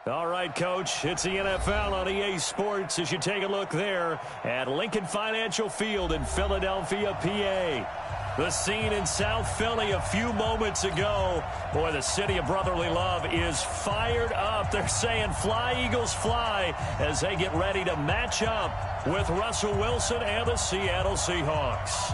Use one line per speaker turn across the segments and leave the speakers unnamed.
All right, Coach, it's the NFL on EA Sports as you take a look there at Lincoln Financial Field in Philadelphia, PA. The scene in South Philly a few moments ago. Boy, the city of brotherly love is fired up. They're saying fly, Eagles, fly as they get ready to match up with Russell Wilson and the Seattle Seahawks.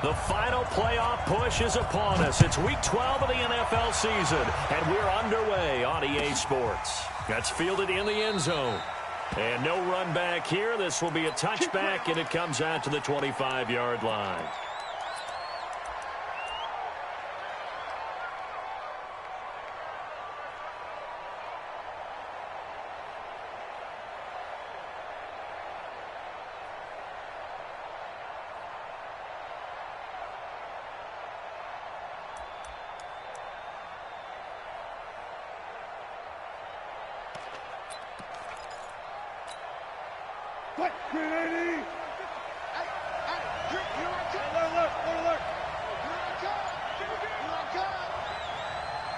The final playoff push is upon us. It's Week 12 of the NFL season, and we're underway on EA Sports. That's fielded in the end zone. And no run back here. This will be a touchback, and it comes out to the 25-yard line.
What? Grenade!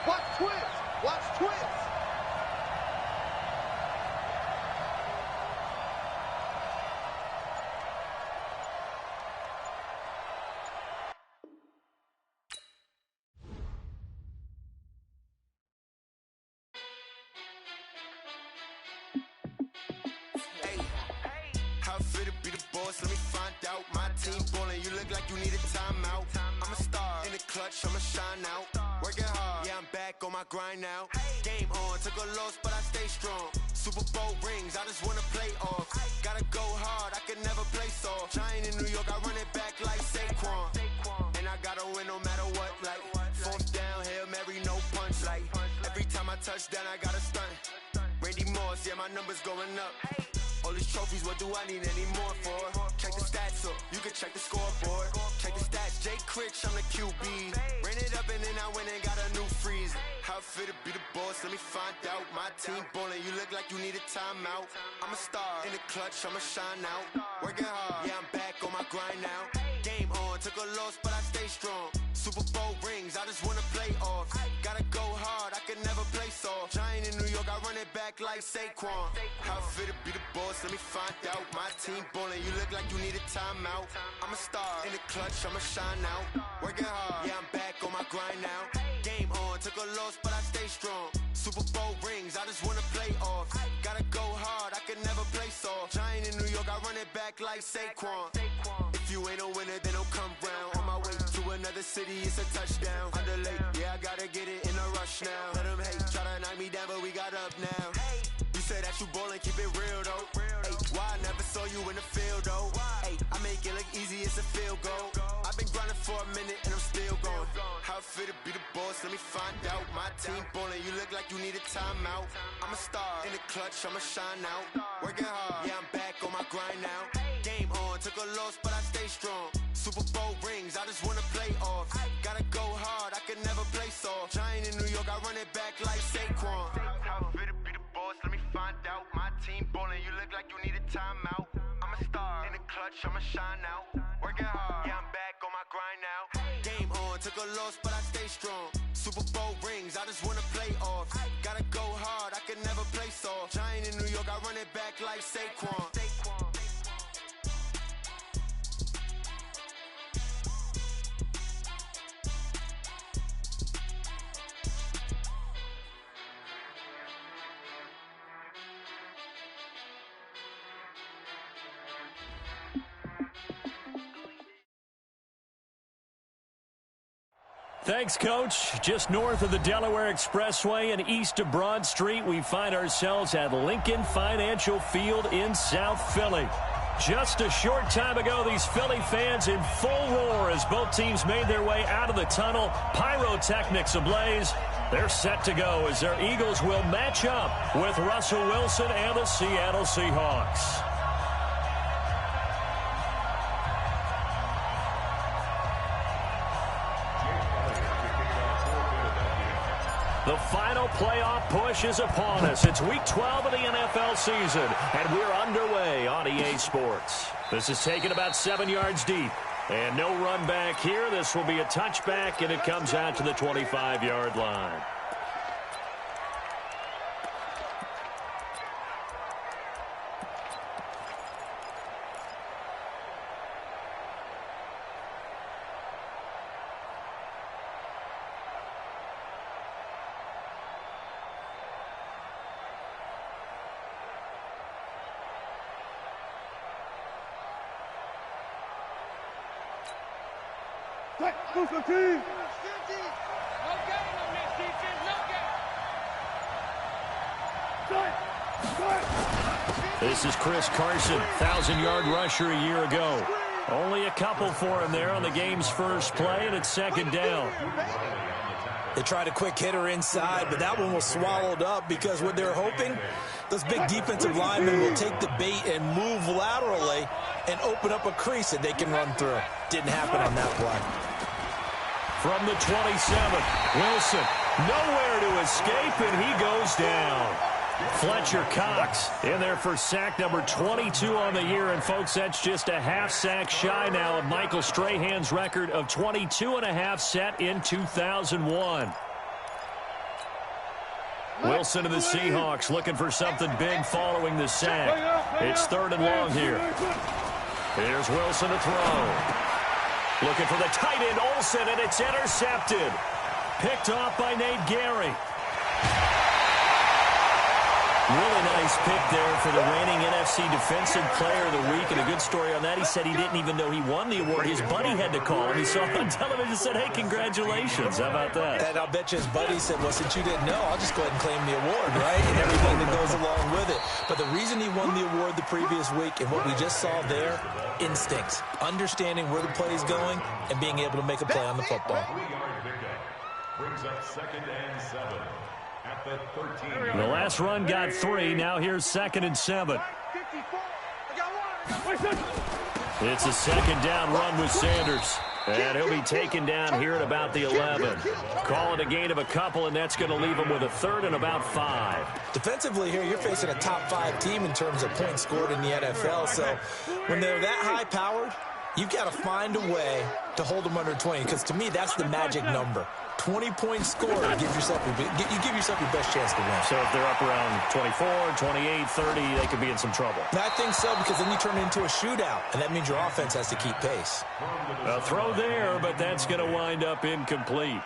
Watch twist! Watch twist!
Fit to be the boss, let me find out. My team ballin', you look like you need a timeout. I'm a star in the clutch, I'ma shine out. Working hard, yeah, I'm back on my grind now. Game on, took a loss, but I stay strong. Super Bowl rings, I just wanna play off. Gotta go hard, I can never play soft. Giant in New York, I run it back like Saquon. And I gotta win no matter what, like fourth down, Hail Mary, no punch. Like every time I touch down, I gotta stunt. Randy Moss, yeah, my numbers going up. All these trophies, what do I need any more for? Check the stats up, you can check the scoreboard. Check the stats, Jay Critch, I'm the QB. Ran it up and then I went and got a new freeze. How it fit to be the boss, let me find out. My team ballin', you look like you need a timeout. I'm a star in the clutch, I'ma shine out. Working hard, yeah, I'm back on my grind now. Game on, took a loss, but I stay strong. Super Bowl rings, I just wanna play off. Gotta go hard, I can never play soft. Giant in New York, I run it back like Saquon. How it fit to be the boss, let me find out. My team ballin', you look like you need a timeout. I'm a star in the clutch, I'ma shine out. Working hard, yeah, I'm back on my grind now. Game on, took a loss, but I stay strong. Super Bowl rings, I just wanna play off. Gotta go hard, I can never play soft. Giant in New York, I run it back like Saquon. If you ain't a winner, then don't come round. On my way to another city, it's a touchdown. Underlay, yeah, I gotta get it in a rush now. Let them hate, try to knock me down, but we got up now. You said that you ballin', keep it real though. Ay, why I never saw you in the field though? Ay, I make it look easy, it's a field goal. I've been grinding for a minute and I'm still going. How it fit to be the boss, let me find out. My team ballin', you look like you need a timeout. I'm a star in the clutch, I'ma shine out. Working hard, yeah, I'm back on my grind now. Game on, took a loss, but I stay strong. Super Bowl rings, I just wanna play off. Gotta go hard, I can never play soft. Giant in New York, I run it back like Saquon. How it fit to be the boss, let me find out. My team ballin', you look like you need a timeout. I'm a star in the clutch, I'ma shine out. Working hard, yeah, I'm back on my grind now. Game on, took a loss, but I stay strong. Super Bowl rings, I just wanna play off. Gotta go hard, I can never play soft. Giant in New York, I run it back like Saquon.
Thanks, Coach. Just north of the Delaware Expressway and east of Broad Street, we find ourselves at Lincoln Financial Field in South Philly. Just a short time ago, these Philly fans in full roar as both teams made their way out of the tunnel. Pyrotechnics ablaze. They're set to go as their Eagles will match up with Russell Wilson and the Seattle Seahawks. The final final playoff push is upon us. It's Week 12 of the NFL season, and we're underway on EA Sports. This is taken about 7 yards deep, and no run back here. This will be a touchback, and it comes out to the 25-yard line. This is Chris Carson, 1,000-yard rusher a year ago. Only a couple for him there on the game's first play, and it's second down.
They tried a quick hitter inside, but that one was swallowed up because what they're hoping, those big defensive linemen will take the bait and move laterally and open up a crease that they can run through. Didn't happen on that play.
From the 27, Wilson, nowhere to escape, and he goes down. Fletcher Cox in there for sack number 22 on the year. And, folks, that's just a half sack shy now of Michael Strahan's record of 22.5 set in 2001. Wilson to the Seahawks looking for something big following the sack. It's 3rd and long here. Here's Wilson to throw. Looking for the tight end, Olsen, and it's intercepted. Picked off by Nate Gary. Really nice pick there for the reigning NFC Defensive Player of the Week. And a good story on that, he said he didn't even know he won the award. His buddy had to call him. He saw it on television and said, hey, congratulations. How about that?
And I'll bet you his buddy said, well, since you didn't know, I'll just go ahead and claim the award, right? And everything that goes along with it. But the reason he won the award the previous week and what we just saw there, instincts, understanding where the play is going and being able to make a play on the football.
Brings up 2nd and 7.
The last run got 3. Now here's 2nd and 7. It's a 2nd down run with Sanders. And he'll be taken down here at about the 11. Call it a gain of a couple, and that's going to leave him with a 3rd and about 5.
Defensively here, you're facing a top 5 team in terms of points scored in the NFL. So when they're that high-powered, you've got to find a way to hold them under 20. Because to me, that's the magic number. 20 points scored, you give yourself your best chance to win.
So if they're up around 24, 28, 30, they could be in some trouble.
I think so, because then you turn it into a shootout, and that means your offense has to keep pace.
A throw there, but that's going to wind up incomplete.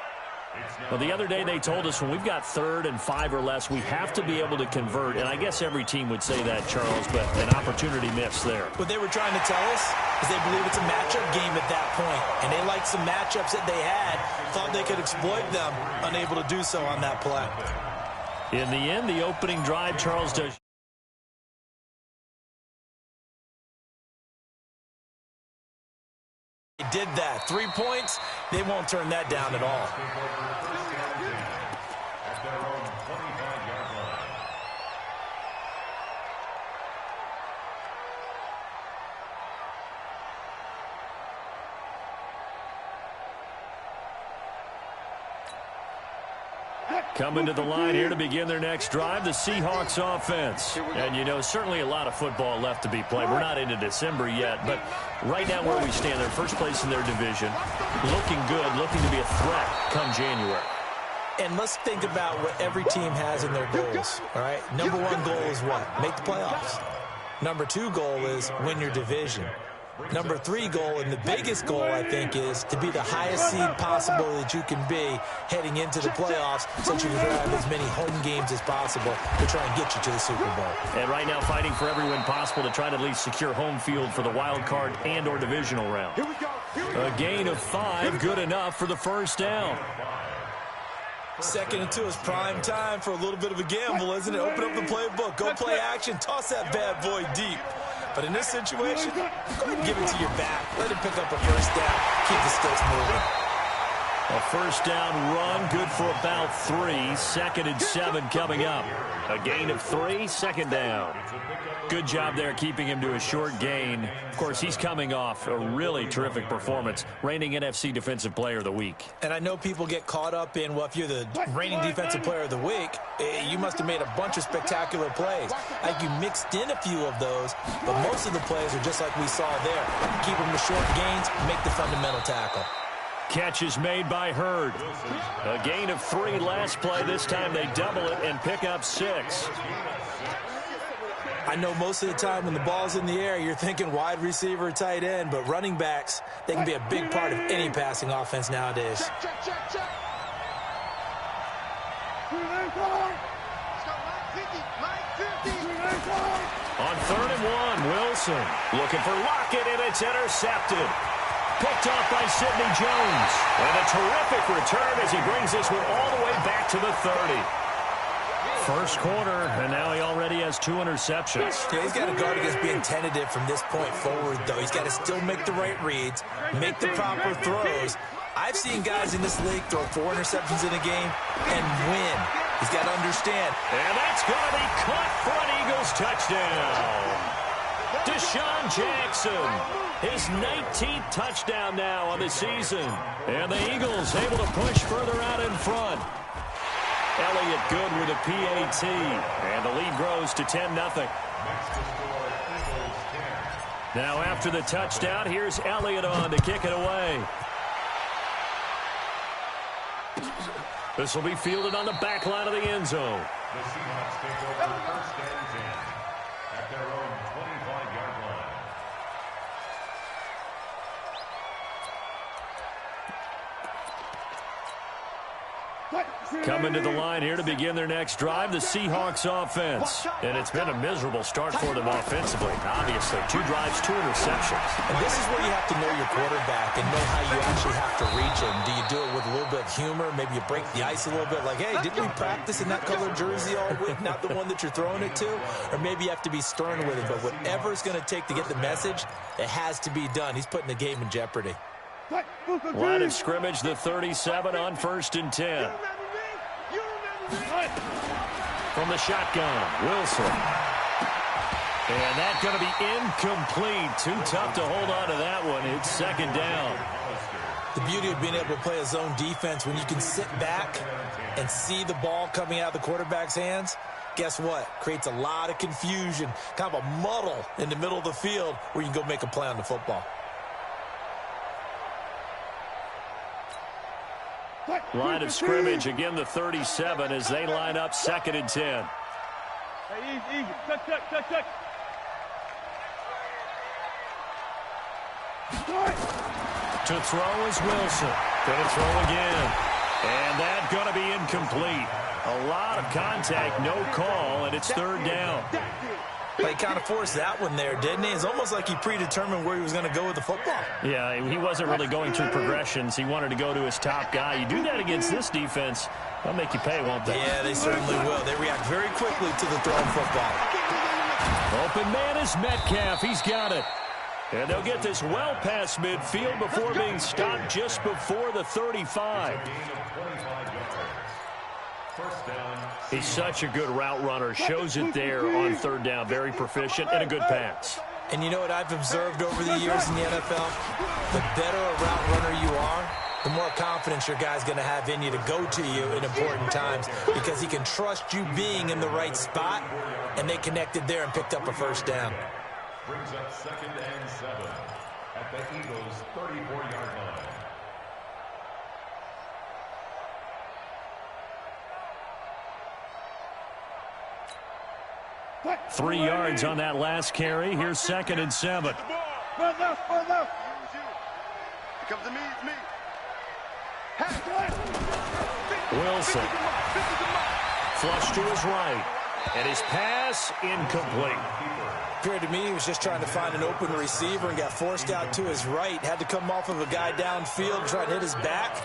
Well, the other day they told us when we've got 3rd and 5 or less, we have to be able to convert. And I guess every team would say that, Charles, but an opportunity missed there.
What they were trying to tell us is they believe it's a matchup game at that point. And they liked some matchups that they had, thought they could exploit them, unable to do so on that play.
In the end, the opening drive, Charles does.
They did that. 3 points, they won't turn that down at all.
At their own 25-yard line.
Coming to the line here to begin their next drive, the Seahawks offense. And, you know, certainly a lot of football left to be played. We're not into December yet, but right now where we stand, they're first place in their division, looking good, looking to be a threat come January.
And let's think about what every team has in their goals, all right? Number 1 goal is what? Make the playoffs. Number 2 goal is win your division. Number 3 goal, and the biggest goal, I think, is to be the highest seed possible that you can be heading into the playoffs so that you can have as many home games as possible to try and get you to the Super Bowl.
And right now fighting for every win possible to try to at least secure home field for the wild card and or divisional round. A gain of 5, good enough for the first down.
2nd and 2 is prime time for a little bit of a gamble, isn't it? Open up the playbook, go play action, toss that bad boy deep. But in this situation, go ahead and give it to your back. Let him pick up a first down. Keep the sticks moving.
A first down run, good for about 3. 2nd and 7 coming up. A gain of 3, 2nd down. Good job there keeping him to a short gain. Of course, he's coming off a really terrific performance, reigning NFC Defensive Player of the Week.
And I know people get caught up in, well, if you're the reigning Defensive Player of the Week, you must have made a bunch of spectacular plays. Like you mixed in a few of those, but most of the plays are just like we saw there. Keep them to short gains, make the fundamental tackle.
Catch is made by Hurd. A gain of 3 last play. This time they double it and pick up 6.
I know most of the time when the ball's in the air, you're thinking wide receiver, tight end, but running backs, they can be a big part of any passing offense nowadays.
On 3rd and 1, Wilson looking for Lockett, and it's intercepted. Picked off by Sidney Jones. And a terrific return as he brings this one all the way back to the 30. First quarter, and now he already has 2 interceptions.
Yeah, he's got to guard against being tentative from this point forward, though. He's got to still make the right reads, make the proper throws. I've seen guys in this league throw 4 interceptions in a game and win. He's got to understand.
And that's going to be caught for an Eagles touchdown. Deshaun Jackson, his 19th touchdown now on the season. And the Eagles able to push further out in front. Elliott good with a PAT. And the lead grows to 10-0. Now after the touchdown, here's Elliott on to kick it away. This will be fielded on the back line of the end zone.
The Seahawks take over 1st and 10 at their own 25-yard line.
Coming to the line here to begin their next drive, the Seahawks offense. And it's been a miserable start for them offensively. Obviously, 2 drives, 2 interceptions.
And this is where you have to know your quarterback and know how you actually have to reach him. Do you do it with a little bit of humor? Maybe you break the ice a little bit like, hey, didn't we practice in that colored jersey all week, not the one that you're throwing it to? Or maybe you have to be stern with it. But whatever it's going to take to get the message, it has to be done. He's putting the game in jeopardy.
Line of scrimmage, the 37 on 1st and 10. From the shotgun, Wilson. And that's going to be incomplete. Too tough to hold on to that one. It's 2nd down.
The beauty of being able to play a zone defense when you can sit back and see the ball coming out of the quarterback's hands, guess what? Creates a lot of confusion, kind of a muddle in the middle of the field where you can go make a play on the football.
Line of scrimmage, again the 37 as they line up 2nd and 10.
Hey, easy. Touch.
To throw is Wilson. Going to throw again. And that's going to be incomplete. A lot of contact, no call, and it's 3rd down.
He kind of forced that one there, didn't he? It's almost like he predetermined where he was going to go with the football.
Yeah, he wasn't really going through progressions. He wanted to go to his top guy. You do that against this defense, they'll make you pay, won't they?
Yeah, they certainly will. They react very quickly to the thrown football.
Open man is Metcalf. He's got it. And they'll get this well past midfield before being stopped just before the 35. He's such a good route runner. Shows it there on 3rd down. Very proficient and a good pass.
And you know what I've observed over the years in the NFL? The better a route runner you are, the more confidence your guy's going to have in you to go to you in important times because he can trust you being in the right spot, and they connected there and picked up a 1st down.
Brings up 2nd and 7 at the Eagles' 34-yard line.
3 yards on that last carry. Here's 2nd and 7.
Here comes to me, it's me.
Wilson. Flush to his right. And his pass incomplete.
Appeared to me he was just trying to find an open receiver and got forced out to his right. Had to come off of a guy downfield, try to hit his back.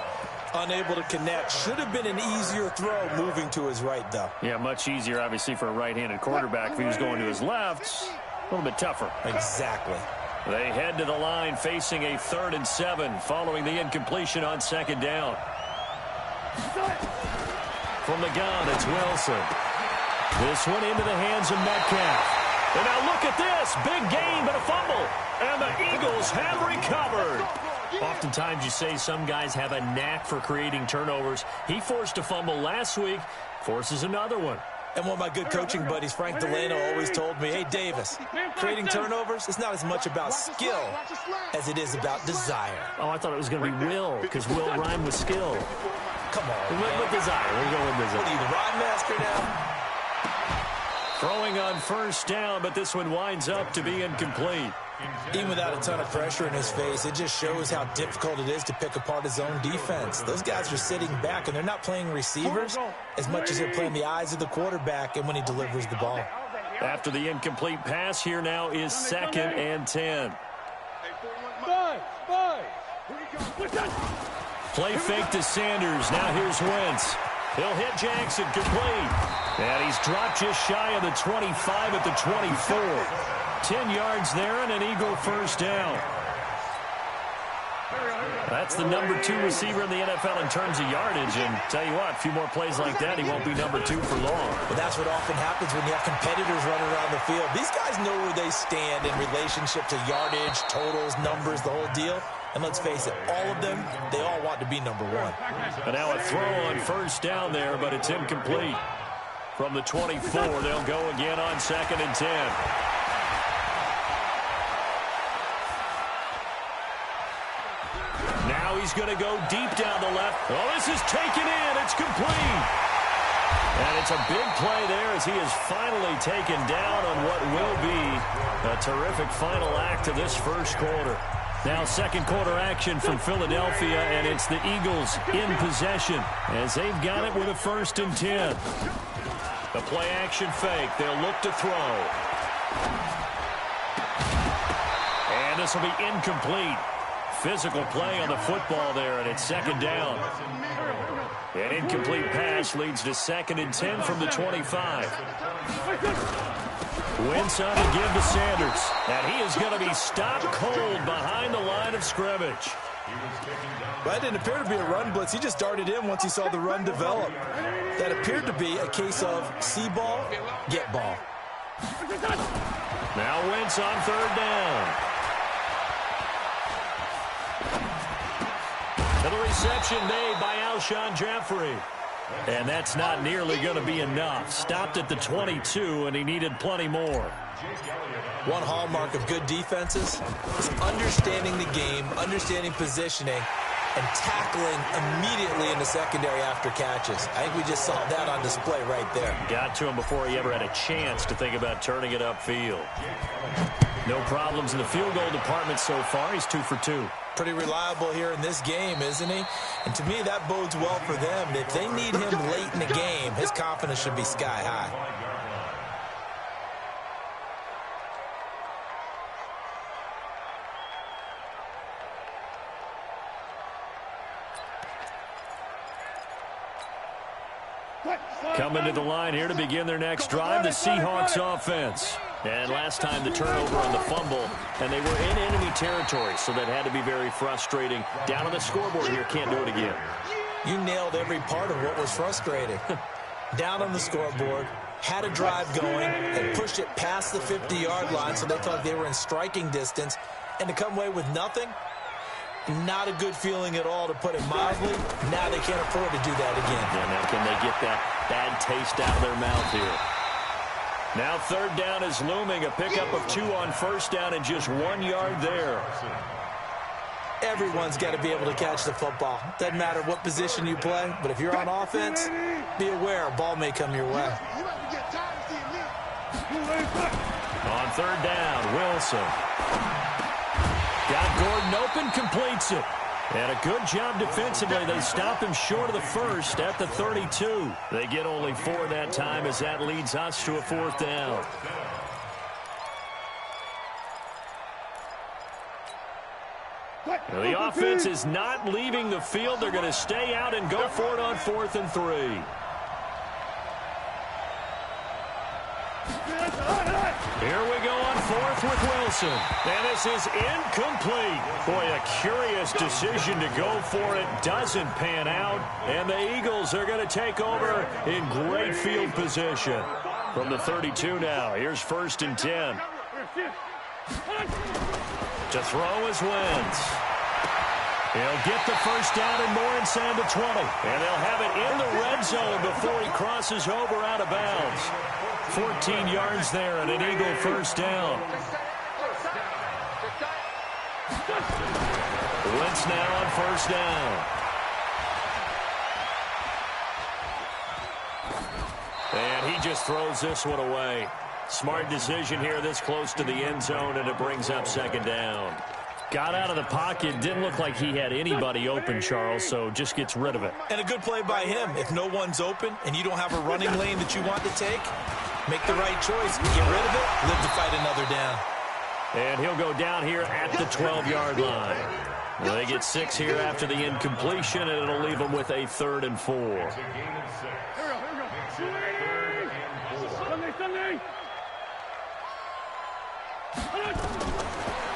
Unable to connect. Should have been an easier throw moving to his right, though.
Yeah, much easier, obviously, for a right-handed quarterback. If he was going to his left, a little bit tougher.
Exactly.
They head to the line facing a 3rd and 7 following the incompletion on 2nd down. From the gun, it's Wilson. This one into the hands of Metcalf. And now look at this. Big gain, but a fumble. And the Eagles have recovered. Oftentimes you say some guys have a knack for creating turnovers. He forced a fumble last week, forces another one.
And one of my good coaching buddies, Frank Delano, always told me, hey, Davis, creating turnovers is not as much about skill as it is about desire.
Oh, I thought it was going to be will, because will rhyme with skill.
Come on,
we went with desire. We're going with desire.
What are you, the rhyme master now?
Throwing on 1st down, but this one winds up to be incomplete.
Even without a ton of pressure in his face, it just shows how difficult it is to pick apart his own defense. Those guys are sitting back, and they're not playing receivers as much as they're playing the eyes of the quarterback and when he delivers the ball.
After the incomplete pass, here now is 2nd and 10. Play fake to Sanders. Now here's Wentz. He'll hit Jackson, complete. And he's dropped just shy of the 25 at the 24. 10 yards there and an Eagle 1st down. That's the number 2 receiver in the NFL in terms of yardage. And tell you what, a few more plays like that, he won't be number 2 for long.
But that's what often happens when you have competitors running around the field. These guys know where they stand in relationship to yardage, totals, numbers, the whole deal. And let's face it, all of them, they all want to be number 1.
And now a throw on 1st down there, but it's incomplete. From the 24, they'll go again on 2nd and 10. Now he's going to go deep down the left. Oh, this is taken in. It's complete. And it's a big play there as he is finally taken down on what will be a terrific final act of this 1st quarter. Now 2nd quarter action from Philadelphia, and it's the Eagles in possession as they've got it with a 1st and 10. The play action fake. They'll look to throw. And this will be incomplete. Physical play on the football there, and it's 2nd down. An incomplete pass leads to 2nd and 10 from the 25. Wentz on to give to Sanders. And he is going to be stopped cold behind the line of scrimmage.
Well, that didn't appear to be a run blitz. He just darted in once he saw the run develop. That appeared to be a case of see ball, get ball.
Now Wentz on 3rd down. To the reception made by Alshon Jeffrey. And that's not nearly going to be enough. Stopped at the 22, and he needed plenty more.
One hallmark of good defenses is understanding the game, understanding positioning, and tackling immediately in the secondary after catches. I think we just saw that on display right there.
Got to him before he ever had a chance to think about turning it upfield. No problems in the field goal department so far. He's 2 for 2.
Pretty reliable here in this game, isn't he? And to me, that bodes well for them. If they need him late in the game, his confidence should be sky high.
Coming to the line here to begin their next drive, the Seahawks offense. And last time the turnover on the fumble, and they were in enemy territory, so that had to be very frustrating. Down on the scoreboard here, can't do it again.
You nailed every part of what was frustrating. Down on the scoreboard, had a drive going, and pushed it past the 50-yard line so they thought they were in striking distance, and to come away with nothing, not a good feeling at all, to put it mildly. Now they can't afford to do that again.
Yeah, now can they get that bad taste out of their mouth here? Now 3rd down is looming. A pickup of 2 on 1st down and just 1 yard there.
Everyone's got to be able to catch the football. Doesn't matter what position you play, but if you're on offense, be aware a ball may come your way.
On 3rd down, Wilson. Got Gordon open, completes it. And a good job defensively. They stop him short of the 1st at the 32. They get only 4 that time as that leads us to a 4th down. Now the offense is not leaving the field. They're going to stay out and go for it on 4th and 3. Here we go on fourth with Wilson. And this is incomplete. Boy, a curious decision to go for it. Doesn't pan out. And the Eagles are going to take over in great field position. From the 32 now, here's 1st and 10. To throw is Wentz. He'll get the first down and more inside the 20. And they'll have it in the red zone before he crosses over out of bounds. 14 yards there and an Eagle first down. Wentz now on first down. And he just throws this one away. Smart decision here this close to the end zone, and it brings up 2nd down. Got out of the pocket. Didn't look like he had anybody open, Charles, so just gets rid of it.
And a good play by him. If no one's open and you don't have a running lane that you want to take, make the right choice. Get rid of it. Live to fight another down.
And he'll go down here at the 12-yard line. Well, they get 6 here after the incompletion, and it'll leave them with a 3rd and 4.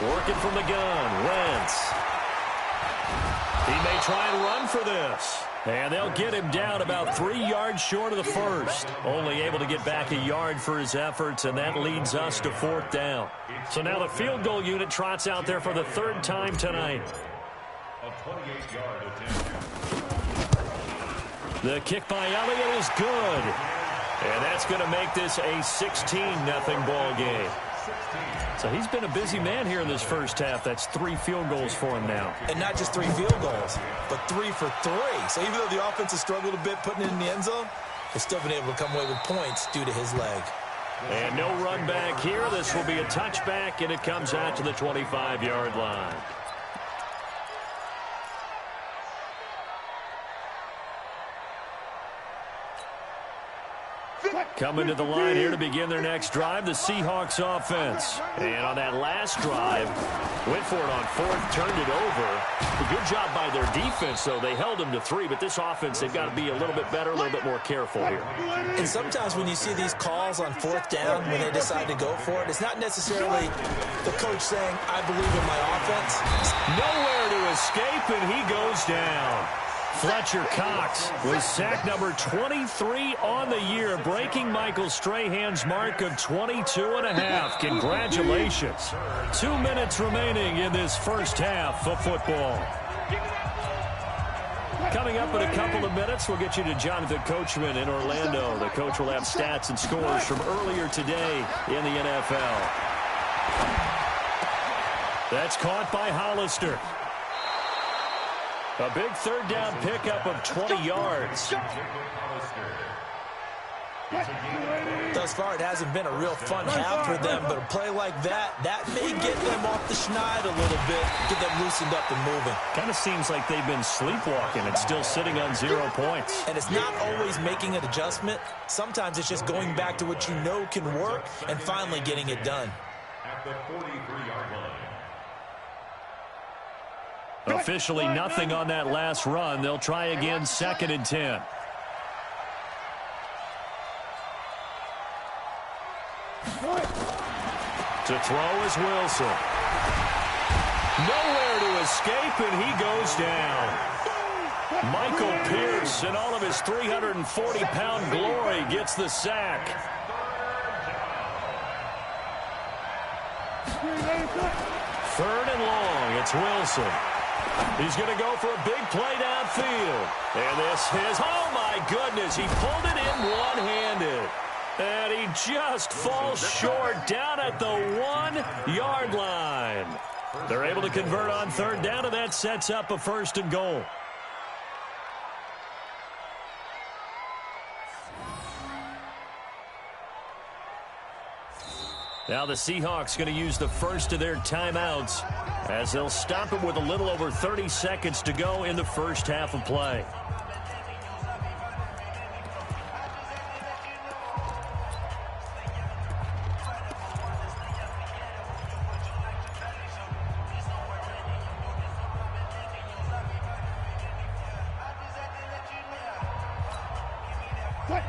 Working from the gun, Wentz. He may try and run for this. And they'll get him down about 3 yards short of the first. Only able to get back a yard for his efforts, and that leads us to 4th down. So now the field goal unit trots out there for the 3rd time tonight.
A 28-yard attempt.
The kick by Elliott is good. And that's going to make this a 16-0 ball game. So he's been a busy man here in this first half. That's 3 field goals for him now.
And not just 3 field goals, but 3 for 3. So even though the offense has struggled a bit putting it in the end zone, they've still been able to come away with points due to his leg.
And no run back here. This will be a touchback, and it comes out to the 25-yard line. Coming to the line here to begin their next drive, the Seahawks offense. And on that last drive, went for it on 4th, turned it over. A good job by their defense, though. They held them to 3, but this offense, they've got to be a little bit better, a little bit more careful here.
And sometimes when you see these calls on 4th down, when they decide to go for it, it's not necessarily the coach saying, I believe in my offense.
Nowhere to escape, and he goes down. Fletcher Cox was sack number 23 on the year, breaking Michael Strahan's mark of 22.5. Congratulations. 2 minutes remaining in this first half of football. Coming up in a couple of minutes, we'll get you to Jonathan Coachman in Orlando. The coach will have stats and scores from earlier today in the NFL. That's caught by Hollister. A big 3rd down pickup of 20 yards.
Thus far, it hasn't been a real fun half for them, but a play like that may get them off the schneid a little bit, get them loosened up and moving.
Kind of seems like they've been sleepwalking and still sitting on 0 points.
And it's not always making an adjustment. Sometimes it's just going back to what you know can work and finally getting it done.
At the 43-yard line.
Officially nothing on that last run. They'll try again, 2nd and 10. To throw is Wilson. Nowhere to escape, and he goes down. Michael Pierce, in all of his 340-pound glory, gets the sack. 3rd and long, it's Wilson. He's going to go for a big play downfield. And this is, oh my goodness, he pulled it in one-handed. And he just falls short down at the 1-yard line. They're able to convert on 3rd down, and that sets up a 1st and goal. Now the Seahawks going to use the first of their timeouts as they'll stop it with a little over 30 seconds to go in the first half of play.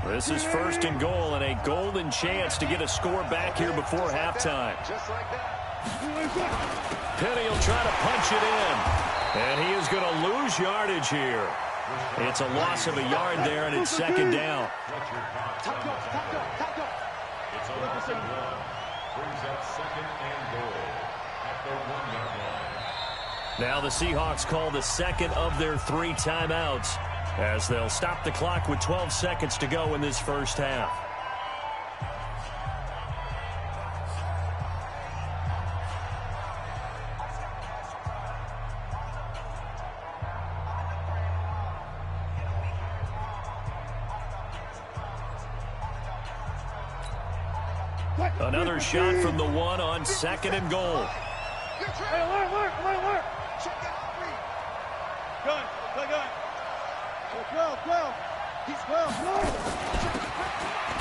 This is 1st and goal and a golden chance to get a score back here before halftime. Penny will try to punch it in. And he is going to lose yardage here. It's a loss of a yard there, and it's 2nd down.
It's a loss of 1. Brings up 2nd and goal at the 1-yard line.
Now the Seahawks call the 2nd of their 3 timeouts as they'll stop the clock with 12 seconds to go in this first half. Another shot from the 1 on 2nd and goal.
Gun.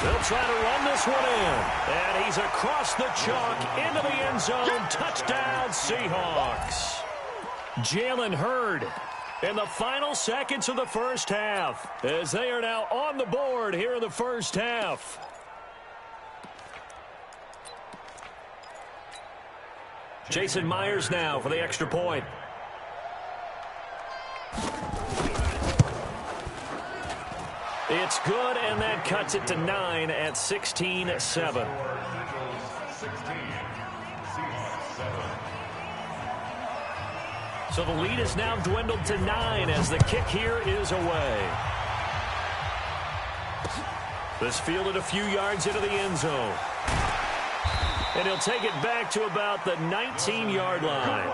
They'll try to run this one in. And he's across the chalk into the end zone. Touchdown, Seahawks. Jalen Hurd in the final seconds of the first half as they are now on the board here in the first half. Jason Myers now for the extra point. It's good, and that cuts it to 9 at 16-7.
16, Seahawks 7.
So the lead is now dwindled to 9 as the kick here is away. This fielded a few yards into the end zone. And he'll take it back to about the 19-yard line.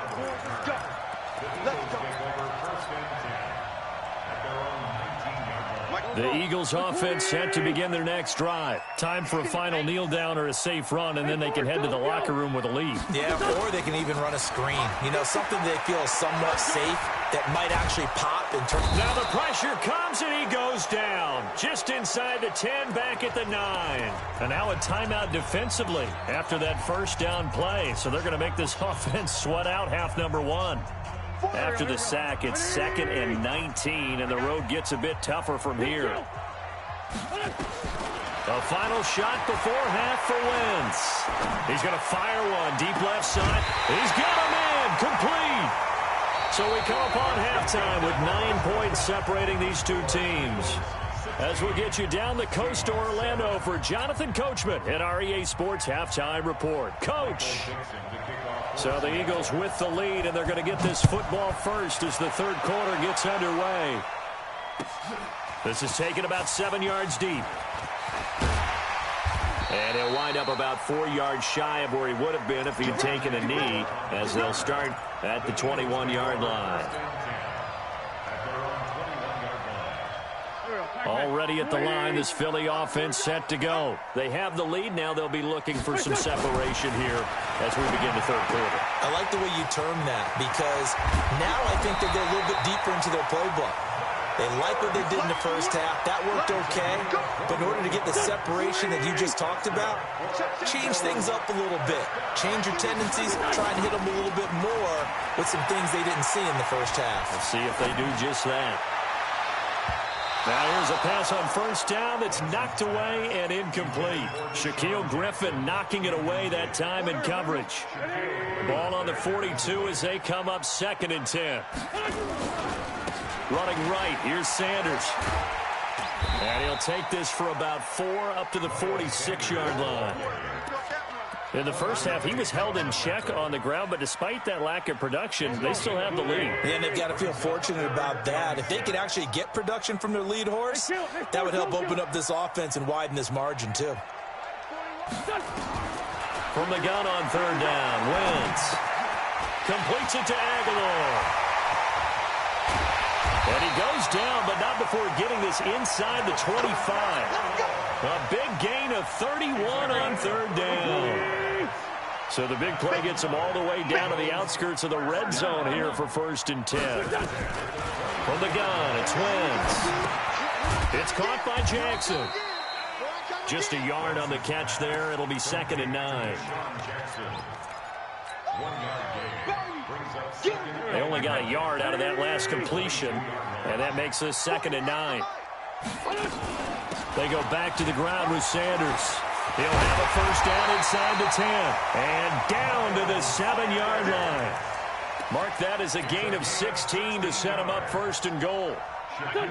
The Eagles offense set to begin their next drive. Time for a final kneel down or a safe run, and then they can head to the locker room with a lead.
Yeah, or they can even run a screen. You know, something they feel is somewhat safe that might actually pop in terms.
Now the pressure comes, and he goes down. Just inside the 10, back at the 9. And now a timeout defensively after that first down play. So they're going to make this offense sweat out half number 1. After the sack, it's 2nd and 19, and the road gets a bit tougher from here. A final shot before half for Wentz. He's going to fire one deep left side. He's got him in, complete. So we come upon halftime with 9 points separating these two teams. As we'll get you down the coast to Orlando for Jonathan Coachman at our EA Sports Halftime Report. Coach. So the Eagles with the lead, and they're going to get this football first as the third quarter gets underway. This is taken about 7 yards deep. And he'll wind up about 4 yards shy of where he would have been if he had taken a knee, as they'll start at the 21-yard line. Already at the line, this Philly offense set to go. They have the lead. Now they'll be looking for some separation here as we begin the third quarter.
I like the way you term that, because now I think they go a little bit deeper into their playbook. They like what they did in the first half. That worked okay. But in order to get the separation that you just talked about, change things up a little bit. Change your tendencies. Try and hit them a little bit more with some things they didn't see in the first half.
Let's see if they do just that. Now here's a pass on first down that's knocked away and incomplete. Shaquille Griffin knocking it away that time in coverage. Ball on the 42 as they come up 2nd and 10. Running right, here's Sanders. And he'll take this for about 4 up to the 46-yard line. In the first half, he was held in check on the ground, but despite that lack of production, they still have the lead.
And they've got to feel fortunate about that. If they could actually get production from their lead horse, that would help open up this offense and widen this margin, too.
From the gun on third down, Wentz completes it to Aguilar. And he goes down, but not before getting this inside the 25. A big gain of 31 on third down. So the big play gets him all the way down to the outskirts of the red zone here for 1st and 10. From the gun, it's Wentz. It's caught by Jackson. Just a yard on the catch there. It'll be 2nd and 9. They only got a yard out of that last completion, and that makes this 2nd and 9. They go back to the ground with Sanders. He'll have a first down inside the 10. And down to the 7-yard line. Mark that as a gain of 16 to set him up first and goal.
First and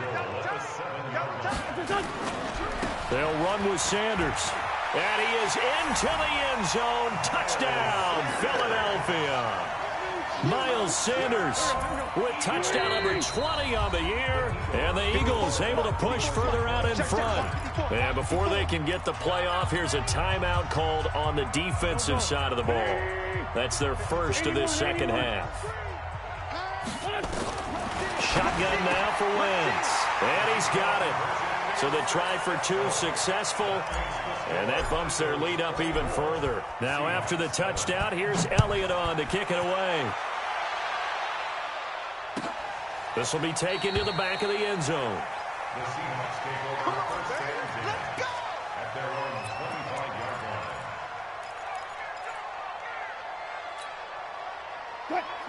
goal at the 7-yard line.
They'll run with Sanders. And he is into the end zone. Touchdown, Philadelphia. Miles Sanders with touchdown number 20 on the year. And the Eagles able to push further out in front. And before they can get the play off, here's a timeout called on the defensive side of the ball. That's their first of this second half. Shotgun now for Wentz. And he's got it. So the try for two successful. And that bumps their lead up even further. Now after the touchdown, here's Elliott on to kick it away. This will be taken to the back of the end zone.
The Seahawks take over first and 10 at their own 25-yard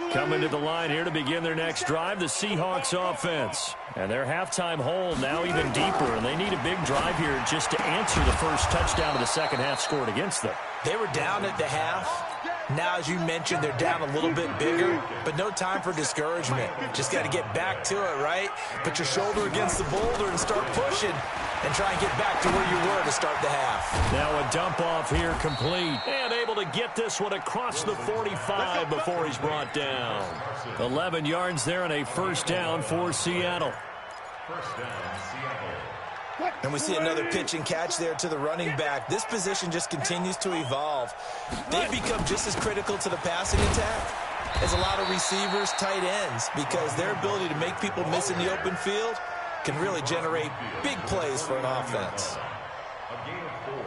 line.
Coming to the line here to begin their next drive, the Seahawks offense. And their halftime hole now even deeper, and they need a big drive here just to answer the first touchdown of the second half scored against them.
They were down at the half. Now, as you mentioned, they're down a little bit bigger, but no time for discouragement. Just got to get back to it, right? Put your shoulder against the boulder and start pushing and try and get back to where you were to start the half.
Now a dump off here complete. And able to get this one across the 45 before he's brought down. 11 yards there and a first down for Seattle.
First down, Seattle.
And we see another pitch and catch there to the running back. This position just continues to evolve. They've become just as critical to the passing attack as a lot of receivers, tight ends, because their ability to make people miss in the open field can really generate big plays for an offense.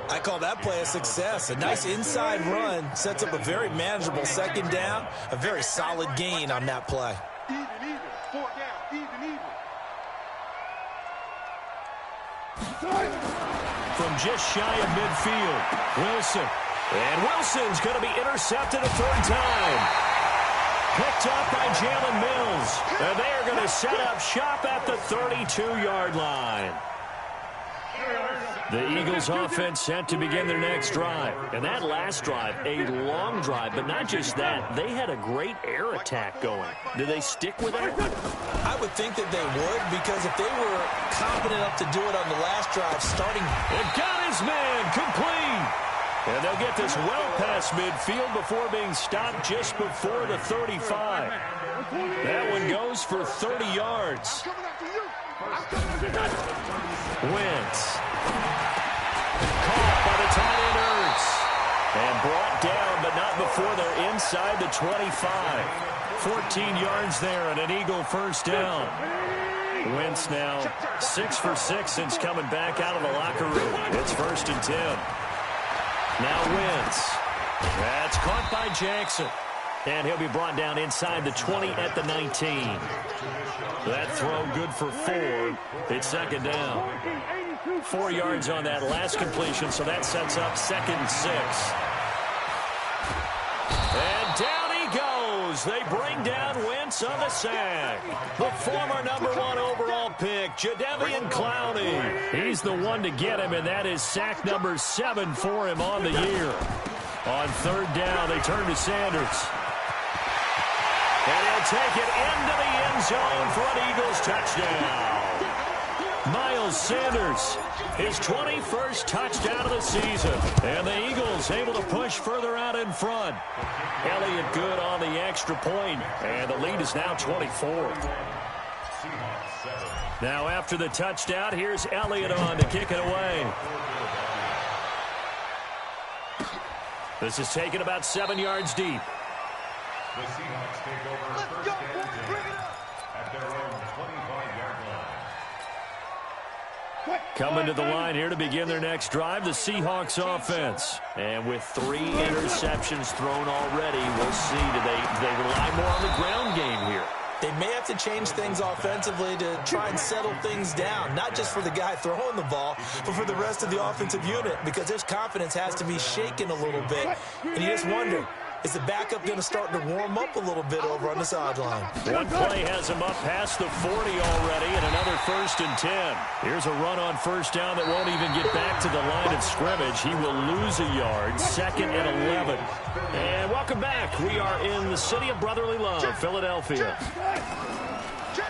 I call that play a success. A nice inside run sets up a very manageable second down, a very solid gain on that play.
Even, 4 down, even.
From just shy of midfield, Wilson. And Wilson's going to be intercepted a third time. Picked up by Jalen Mills. And they are going to set up shop at the 32-yard line. The Eagles offense set to begin their next drive. And that last drive, a long drive, but not just that. They had a great air attack going. Do they stick with that?
I would think that they would, because if they were confident enough to do it on the last drive, starting...
They've got his man complete. And they'll get this well past midfield before being stopped just before the 35. That one goes for 30 yards. Wentz. Caught by the tight end Ertz. And brought down, but not before they're inside the 25. 14 yards there and an Eagle first down. Wentz now 6 for 6 since coming back out of the locker room. It's first and 10. Now Wentz. That's caught by Jackson. And he'll be brought down inside the 20 at the 19. That throw good for 4. It's second down. 4 yards on that last completion, so that sets up second and 6. And down he goes. They bring down Wentz on the sack. The former #1 overall pick, Jadeveon Clowney. He's the one to get him, and that is sack number 7 for him on the year. On third down, they turn to Sanders. And he'll take it into the end zone for an Eagles touchdown. Miles Sanders, his 21st touchdown of the season. And the Eagles able to push further out in front. Elliott good on the extra point, and the lead is now 24. Now after the touchdown, here's Elliott on to kick it away. This is taken about 7 yards deep.
The Seahawks take over first and 10 at their own 25-yard line.
Coming to the line here to begin their next drive, the Seahawks offense. And with 3 interceptions thrown already, we'll see. Do they rely more on the ground game here?
They may have to change things offensively to try and settle things down, not just for the guy throwing the ball, but for the rest of the offensive unit, because his confidence has to be shaken a little bit. And you just wonder, Is the backup going to start to warm up a little bit over on the sideline?
One play has him up past the 40 already, and another 1st and 10. Here's a run on first down that won't even get back to the line of scrimmage. He will lose a yard, 2nd and 11. And welcome back. We are in the city of brotherly love, Philadelphia.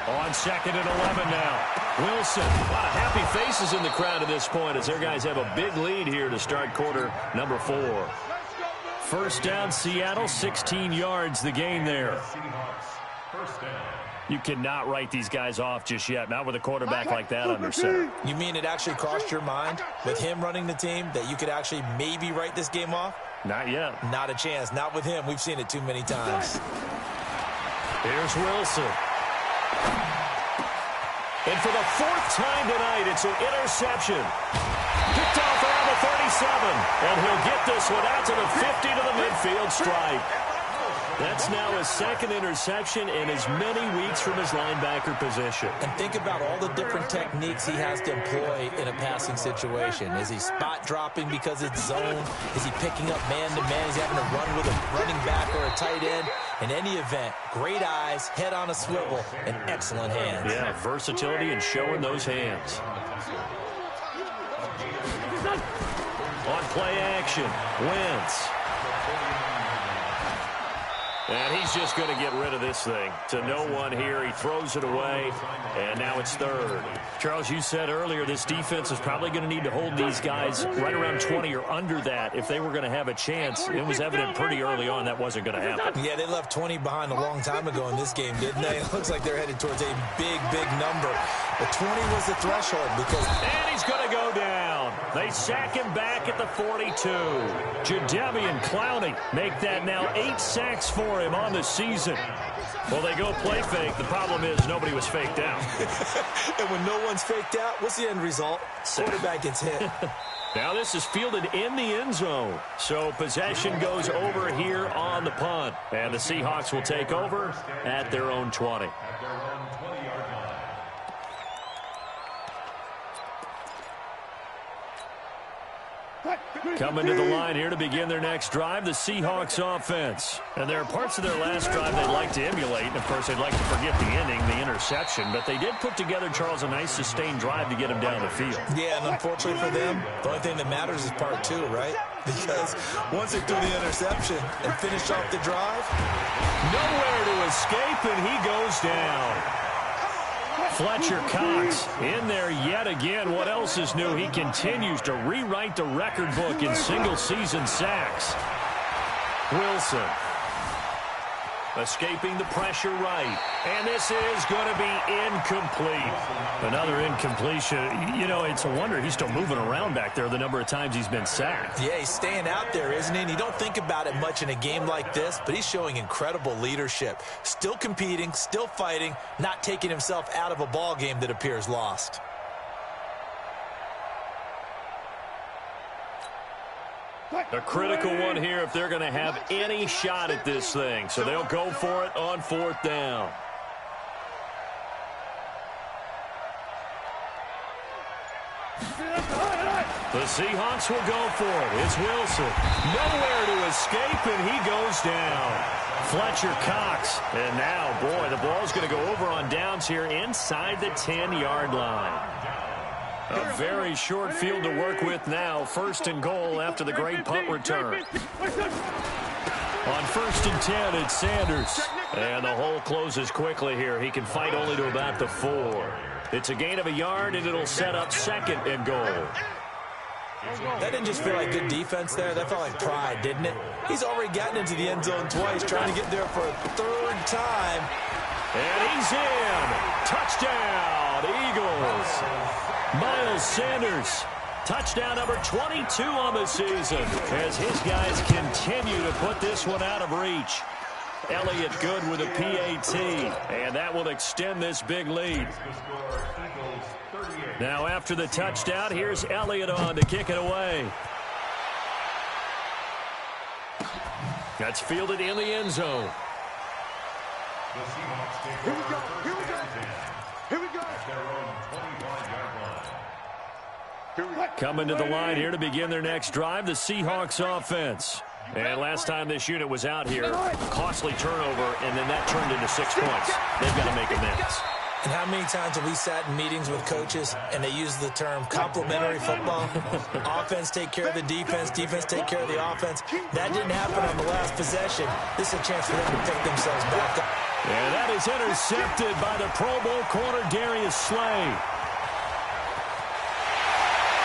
On 2nd and 11 now. Wilson. A lot of happy faces in the crowd at this point as their guys have a big lead here to start quarter number 4. First down, Seattle, 16 yards the gain there. You cannot write these guys off just yet, not with a quarterback like that under center.
You mean it actually crossed your mind with him running the team that you could actually maybe write this game off?
Not yet.
Not a chance. Not with him. We've seen it too many times.
Here's Wilson. And for the 4th time tonight, it's an interception. Picked off around the 37. And he'll get this one out to the 50 to the midfield stripe. That's now his 2nd interception in as many weeks from his linebacker position.
And think about all the different techniques he has to employ in a passing situation. Is he spot dropping because it's zone? Is he picking up man-to-man? Is he having to run with a running back or a tight end? In any event, great eyes, head on a swivel, and excellent hands.
Yeah, versatility and showing those hands. On play action, Wentz. And he's just going to get rid of this thing. To no one here. He throws it away, and now it's 3rd. Charles, you said earlier this defense is probably going to need to hold these guys right around 20 or under that if they were going to have a chance. It was evident pretty early on that wasn't going to happen.
Yeah, they left 20 behind a long time ago in this game, didn't they? It looks like they're headed towards a big, big number. But 20 was the threshold because...
And he's going to go down. They sack him back at the 42. Jadeveon Clowney make that now 8 sacks for him on the season. Well, they go play fake. The problem is nobody was faked out.
And when no one's faked out, what's the end result? Quarterback gets hit.
Now this is fielded in the end zone. So possession goes over here on the punt. And the Seahawks will take over at their own 20. Coming to the line here to begin their next drive, the Seahawks offense. And there are parts of their last drive they'd like to emulate. And, of course, they'd like to forget the ending, the interception. But they did put together, Charles, a nice sustained drive to get him down the field.
Yeah, and unfortunately for them, the only thing that matters is part 2, right? Because once they threw the interception and finished off the drive.
Nowhere to escape, and he goes down. Fletcher Cox in there yet again. What else is new? He continues to rewrite the record book in single-season sacks. Wilson escaping the pressure right. And this is going to be incomplete. Another incompletion. You know, it's a wonder he's still moving around back there the number of times he's been sacked.
Yeah, he's staying out there, isn't he? And you don't think about it much in a game like this, but he's showing incredible leadership. Still competing, still fighting, not taking himself out of a ball game that appears lost.
A critical one here if they're going to have any shot at this thing. So they'll go for it on 4th down. The Seahawks will go for it. It's Wilson. Nowhere to escape, and he goes down. Fletcher Cox. And now, boy, the ball's going to go over on downs here inside the 10-yard line. A very short field to work with now. 1st and goal after the great punt return. On 1st and 10, it's Sanders. And the hole closes quickly here. He can fight only to about the 4. It's a gain of a yard, and it'll set up 2nd and goal.
That didn't just feel like good defense there. That felt like pride, didn't it? He's already gotten into the end zone twice, trying to get there for a 3rd time.
And he's in. Touchdown, Eagles. Miles Sanders, touchdown number 22 on the season as his guys continue to put this one out of reach. Elliott good with a PAT, and that will extend this big lead. Now after the touchdown, here's Elliott on to kick it away. That's fielded in the end zone.
Here we go. Here we go. Here we go.
Coming to the line here to begin their next drive, the Seahawks offense. And last time this unit was out here, costly turnover, and then that turned into 6 points. They've got to make amends.
And how many times have we sat in meetings with coaches and they use the term complementary football? Offense take care of the defense, defense take care of the offense. That didn't happen on the last possession. This is a chance for them to pick themselves back up.
And that is intercepted by the Pro Bowl corner, Darius Slay.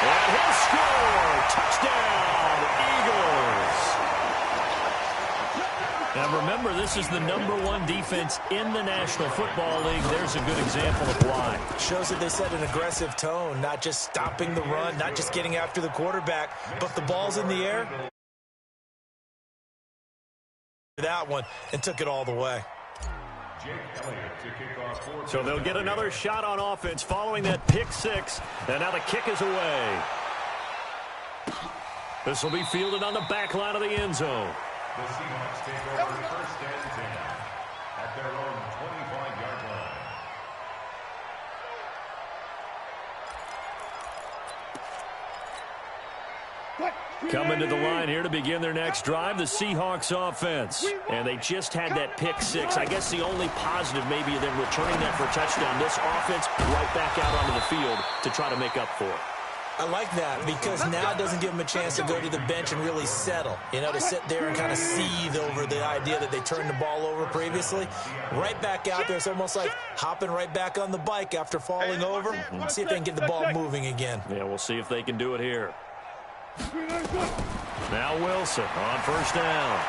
And he'll score! Touchdown, Eagles! Now remember, this is the #1 defense in the National Football League. There's a good example of why.
Shows that they set an aggressive tone, not just stopping the run, not just getting after the quarterback, but the ball's in the air. That one, and took it all the way.
So they'll get another shot on offense following that pick six. And now the kick is away. This will be fielded on the back line of the end zone.
The Seahawks take over 1st and 10 at their own 25-yard line.
Coming to the line here to begin their next drive, the Seahawks offense. And they just had that pick six. I guess the only positive maybe than returning that for a touchdown. This offense right back out onto the field to try to make up for it.
I like that because now it doesn't give them a chance to go to the bench and really settle. You know, to sit there and kind of seethe over the idea that they turned the ball over previously. Right back out there. It's almost like hopping right back on the bike after falling over. Let's see if they can get the ball moving again.
Yeah, we'll see if they can do it here. Now Wilson on 1st down.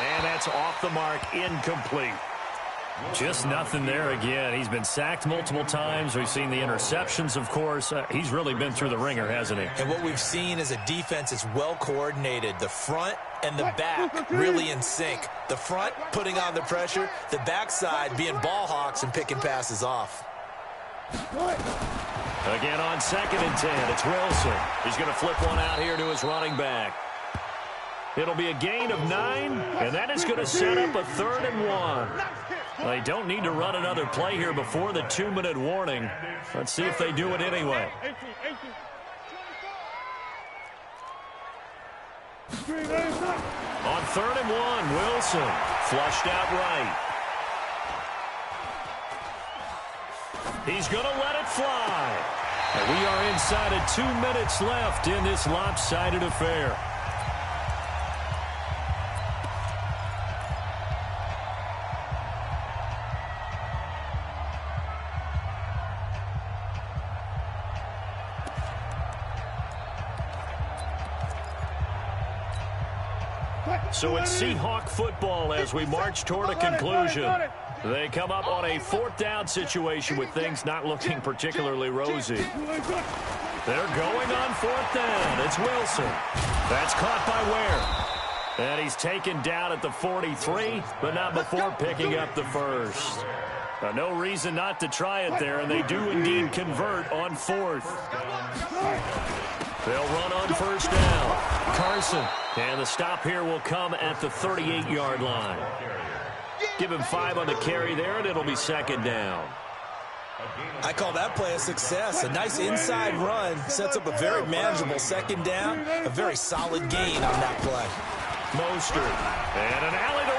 And that's off the mark, incomplete. Just nothing there again. He's been sacked multiple times. We've seen the interceptions, of course. He's really been through the ringer, hasn't he?
And what we've seen is a defense is well coordinated. The front and the back really in sync. The front putting on the pressure. The backside being ball hawks and picking passes off.
Again on 2nd and 10. It's Wilson. He's going to flip one out here to his running back. It'll be a gain of 9, and that is going to set up a 3rd and 1. They don't need to run another play here before the 2-minute warning. Let's see if they do it anyway. On 3rd and 1, Wilson flushed out right. He's going to let it fly. And we are inside of 2 minutes left in this lopsided affair. So it's Seahawk football as we march toward a conclusion. They come up on a 4th down situation with things not looking particularly rosy. They're going on 4th down. It's Wilson. That's caught by Ware. And he's taken down at the 43, but not before picking up the 1st. No reason not to try it there, and they do indeed convert on 4th. They'll run on 1st down. Carson. And the stop here will come at the 38-yard line. Give him 5 on the carry there, and it'll be 2nd down.
I call that play a success. A nice inside run sets up a very manageable 2nd down. A very solid gain on that play.
Mostert. And an alley to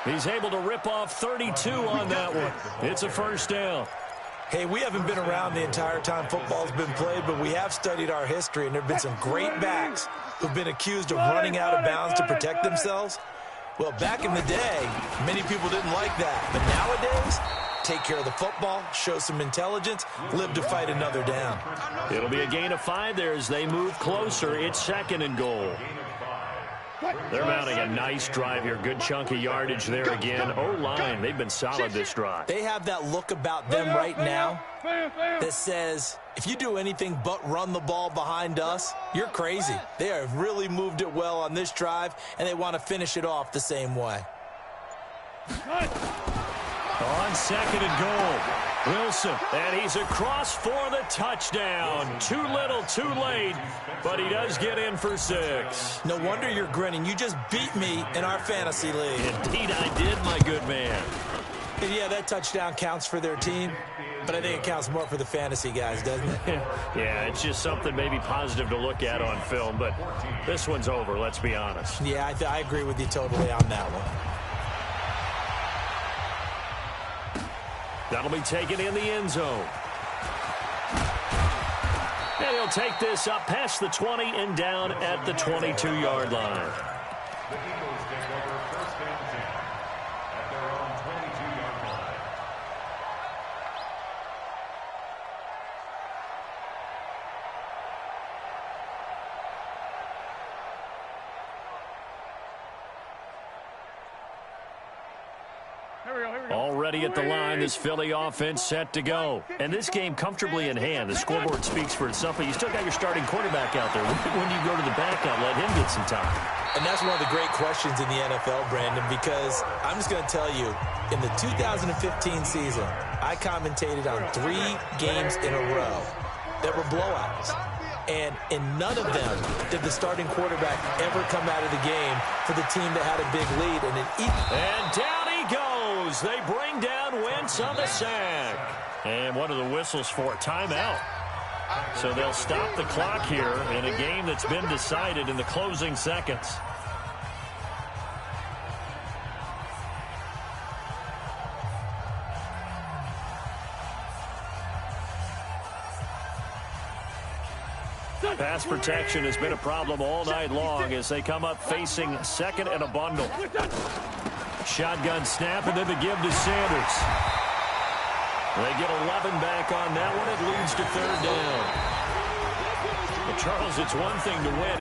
run. He's able to rip off 32 on that one. It's a 1st down.
Hey, we haven't been around the entire time football's been played, but we have studied our history, and there have been some great backs who've been accused of running out of bounds to protect themselves. Well, back in the day, many people didn't like that. But nowadays, take care of the football, show some intelligence, live to fight another down.
It'll be a gain of 5 there as they move closer. It's 2nd and goal. They're mounting a nice drive here. Good chunk of yardage there again. O-line, they've been solid this drive.
They have that look about them right now that says, if you do anything but run the ball behind us, you're crazy. They have really moved it well on this drive, and they want to finish it off the same way.
On 2nd and goal, Wilson, and he's across for the touchdown. Too little, too late, but he does get in for 6.
No wonder you're grinning. You just beat me in our fantasy league.
Indeed I did, my good man.
And yeah, that touchdown counts for their team. But I think it counts more for the fantasy guys, doesn't it?
Yeah, it's just something maybe positive to look at on film, but this one's over, let's be honest.
Yeah, I agree with you totally on that one.
That'll be taken in the end zone. And he'll take this up past the 20 and down at the 22-yard line.
The Eagles take over first and 10 at their own 22-yard line.
Already at the line, this Philly offense set to go. And this game comfortably in hand. The scoreboard speaks for itself, but you still got your starting quarterback out there. When do you go to the backup, let him get some time?
And that's one of the great questions in the NFL, Brandon, because I'm just going to tell you, in the 2015 season, I commentated on 3 games in a row that were blowouts. And in none of them did the starting quarterback ever come out of the game for the team that had a big lead.
And down he goes. They bring down Wentz on the sack. And what are the whistles for? Timeout. So they'll stop the clock here in a game that's been decided in the closing seconds. Pass protection has been a problem all night long as they come up facing second and a bundle. Shotgun snap and then the give to Sanders. They get 11 back on that one. It leads to third down. Well, Charles, it's one thing to win.